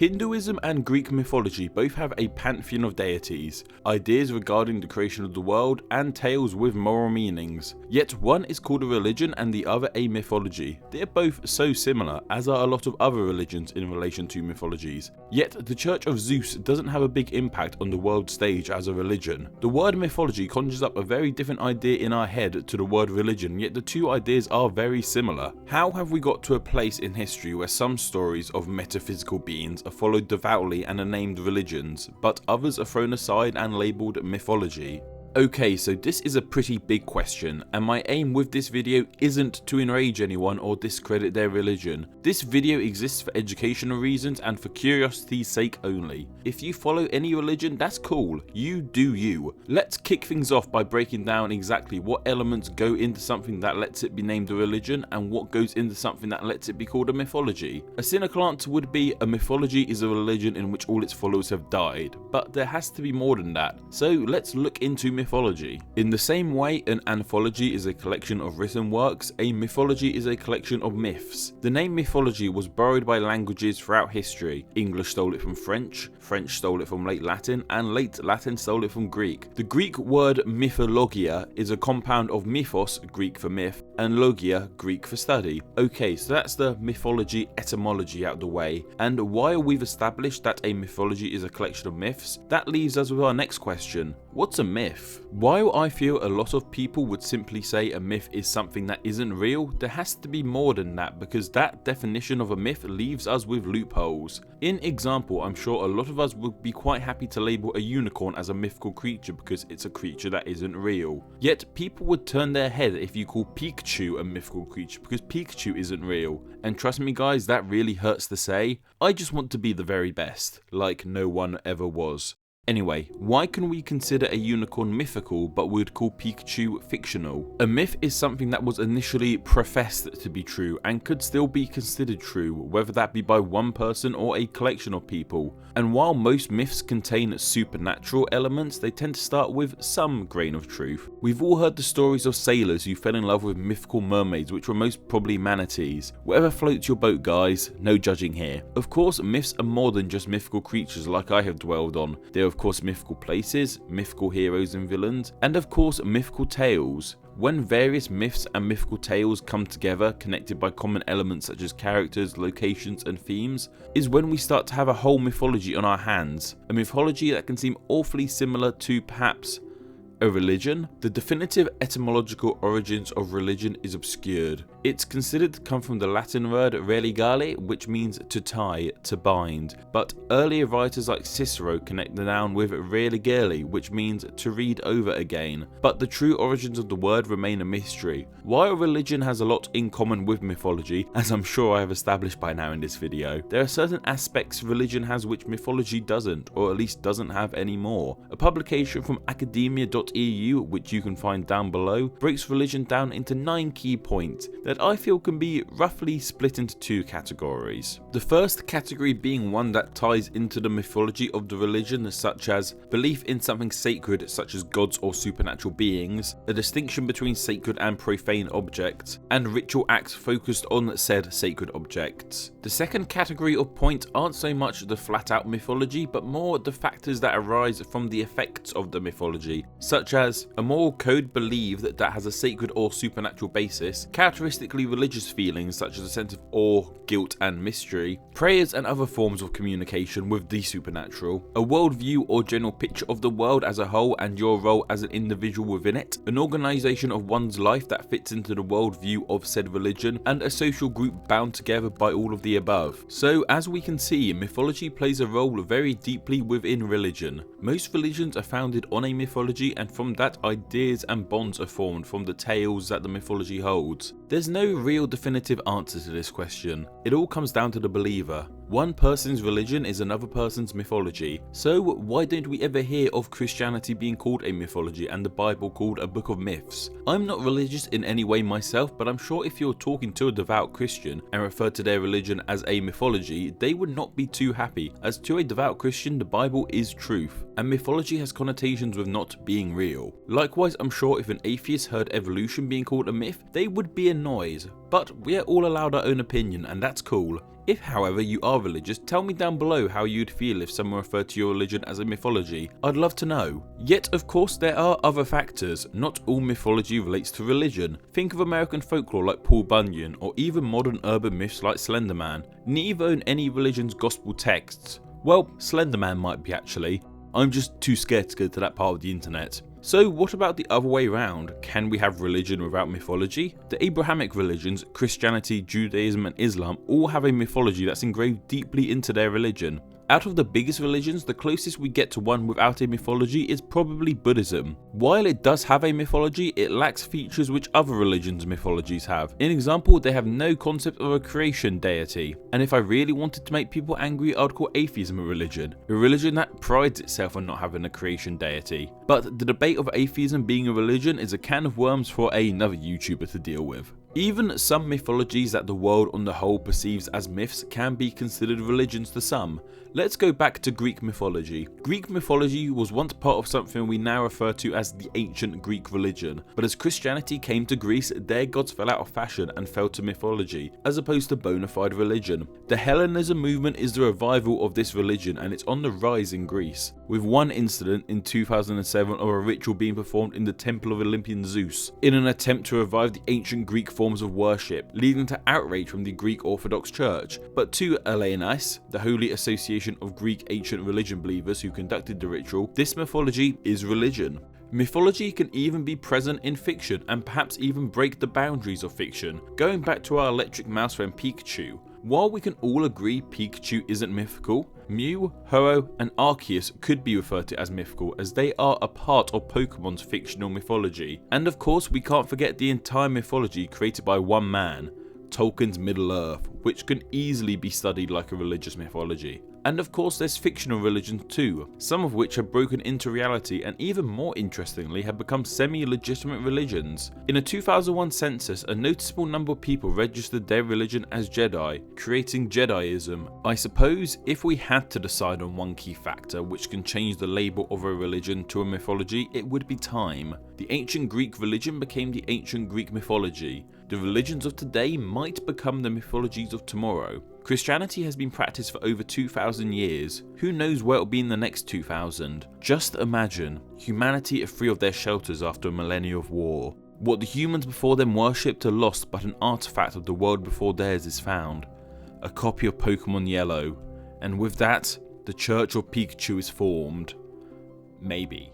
Hinduism and Greek mythology both have a pantheon of deities, ideas regarding the creation of the world, and tales with moral meanings. Yet one is called a religion and the other a mythology. They are both so similar, as are a lot of other religions in relation to mythologies. Yet the Church of Zeus doesn't have a big impact on the world stage as a religion. The word mythology conjures up a very different idea in our head to the word religion, yet the two ideas are very similar. How have we got to a place in history where some stories of metaphysical beings are followed devoutly and are named religions, but others are thrown aside and labelled mythology? Okay, so this is a pretty big question, and my aim with this video isn't to enrage anyone or discredit their religion. This video exists for educational reasons and for curiosity's sake only. If you follow any religion, that's cool, you do you. Let's kick things off by breaking down exactly what elements go into something that lets it be named a religion and what goes into something that lets it be called a mythology. A cynical answer would be a mythology is a religion in which all its followers have died, but there has to be more than that, so let's look into mythology. In the same way an anthology is a collection of written works, a mythology is a collection of myths. The name mythology was borrowed by languages throughout history. English stole it from French, French stole it from late Latin, and late Latin stole it from Greek. The Greek word mythologia is a compound of mythos, Greek for myth, and logia, Greek for study. Okay, so that's the mythology etymology out of the way, and while we've established that a mythology is a collection of myths, that leaves us with our next question. What's a myth? While I feel a lot of people would simply say a myth is something that isn't real, there has to be more than that, because that definition of a myth leaves us with loopholes. In example, I'm sure a lot of us would be quite happy to label a unicorn as a mythical creature because it's a creature that isn't real. Yet people would turn their head if you call Pikachu a mythical creature because Pikachu isn't real. And trust me guys, that really hurts to say. I just want to be the very best, like no one ever was. Anyway, why can we consider a unicorn mythical but would call Pikachu fictional? A myth is something that was initially professed to be true and could still be considered true, whether that be by one person or a collection of people. And while most myths contain supernatural elements, they tend to start with some grain of truth. We've all heard the stories of sailors who fell in love with mythical mermaids, which were most probably manatees. Whatever floats your boat guys, no judging here. Of course, myths are more than just mythical creatures like I have dwelled on. They are of course mythical places, mythical heroes and villains, and of course mythical tales. When various myths and mythical tales come together, connected by common elements such as characters, locations and themes, is when we start to have a whole mythology on our hands. A mythology that can seem awfully similar to perhaps a religion. The definitive etymological origins of religion is obscured. It's considered to come from the Latin word religare, which means to tie, to bind, but earlier writers like Cicero connect the noun with religere, which means to read over again. But the true origins of the word remain a mystery. While religion has a lot in common with mythology, as I'm sure I have established by now in this video, there are certain aspects religion has which mythology doesn't, or at least doesn't have anymore. A publication from academia.eu, which you can find down below, breaks religion down into 9 key points that I feel can be roughly split into 2 categories. The first category being one that ties into the mythology of the religion, such as belief in something sacred such as gods or supernatural beings, a distinction between sacred and profane objects, and ritual acts focused on said sacred objects. The second category of points aren't so much the flat out mythology, but more the factors that arise from the effects of the mythology, such as a moral code believed that has a sacred or supernatural basis, characteristically religious feelings such as a sense of awe, guilt and mystery, prayers and other forms of communication with the supernatural, a worldview or general picture of the world as a whole and your role as an individual within it, an organisation of one's life that fits into the worldview of said religion, and a social group bound together by all of the above. So as we can see, mythology plays a role very deeply within religion. Most religions are founded on a mythology, and from that ideas and bonds are formed from the tales that the mythology holds. There's no real definitive answer to this question. It all comes down to the believer. One person's religion is another person's mythology. So why don't we ever hear of Christianity being called a mythology and the Bible called a book of myths? I'm not religious in any way myself, but I'm sure if you're talking to a devout Christian and refer to their religion as a mythology, they would not be too happy, as to a devout Christian the Bible is truth, and mythology has connotations with not being real. Likewise, I'm sure if an atheist heard evolution being called a myth, they would be annoyed. But we are all allowed our own opinion, and that's cool. If, however, you are religious, tell me down below how you'd feel if someone referred to your religion as a mythology. I'd love to know. Yet, of course, there are other factors. Not all mythology relates to religion. Think of American folklore like Paul Bunyan, or even modern urban myths like Slender Man. Neither own any religion's gospel texts. Well, Slender Man might be actually. I'm just too scared to go to that part of the internet. So what about the other way around? Can we have religion without mythology? The Abrahamic religions, Christianity, Judaism and Islam all have a mythology that's engraved deeply into their religion. Out of the biggest religions, the closest we get to one without a mythology is probably Buddhism. While it does have a mythology, it lacks features which other religions' mythologies have. In example, they have no concept of a creation deity. And if I really wanted to make people angry, I'd call atheism a religion that prides itself on not having a creation deity. But the debate of atheism being a religion is a can of worms for another YouTuber to deal with. Even some mythologies that the world on the whole perceives as myths can be considered religions to some. Let's go back to Greek mythology. Greek mythology was once part of something we now refer to as the ancient Greek religion, but as Christianity came to Greece, their gods fell out of fashion and fell to mythology, as opposed to bona fide religion. The Hellenism movement is the revival of this religion and it's on the rise in Greece, with one incident in 2007 of a ritual being performed in the temple of Olympian Zeus, in an attempt to revive the ancient Greek forms of worship, leading to outrage from the Greek Orthodox Church. But to Olyimpian, the holy association of Greek ancient religion believers who conducted the ritual, this mythology is religion. Mythology can even be present in fiction and perhaps even break the boundaries of fiction. Going back to our electric mouse friend Pikachu, while we can all agree Pikachu isn't mythical, Mew, Ho-Oh and Arceus could be referred to as mythical as they are a part of Pokemon's fictional mythology. And of course we can't forget the entire mythology created by one man, Tolkien's Middle-earth, which can easily be studied like a religious mythology. And of course there's fictional religions too, some of which have broken into reality and even more interestingly have become semi-legitimate religions. In a 2001 census, a noticeable number of people registered their religion as Jedi, creating Jediism. I suppose if we had to decide on one key factor which can change the label of a religion to a mythology, it would be time. The ancient Greek religion became the ancient Greek mythology. The religions of today might become the mythologies of tomorrow. Christianity has been practiced for over 2,000 years. Who knows where it'll be in the next 2,000? Just imagine, humanity are free of their shelters after a millennia of war. What the humans before them worshipped are lost, but an artifact of the world before theirs is found. A copy of Pokemon Yellow. And with that, the Church of Pikachu is formed. Maybe.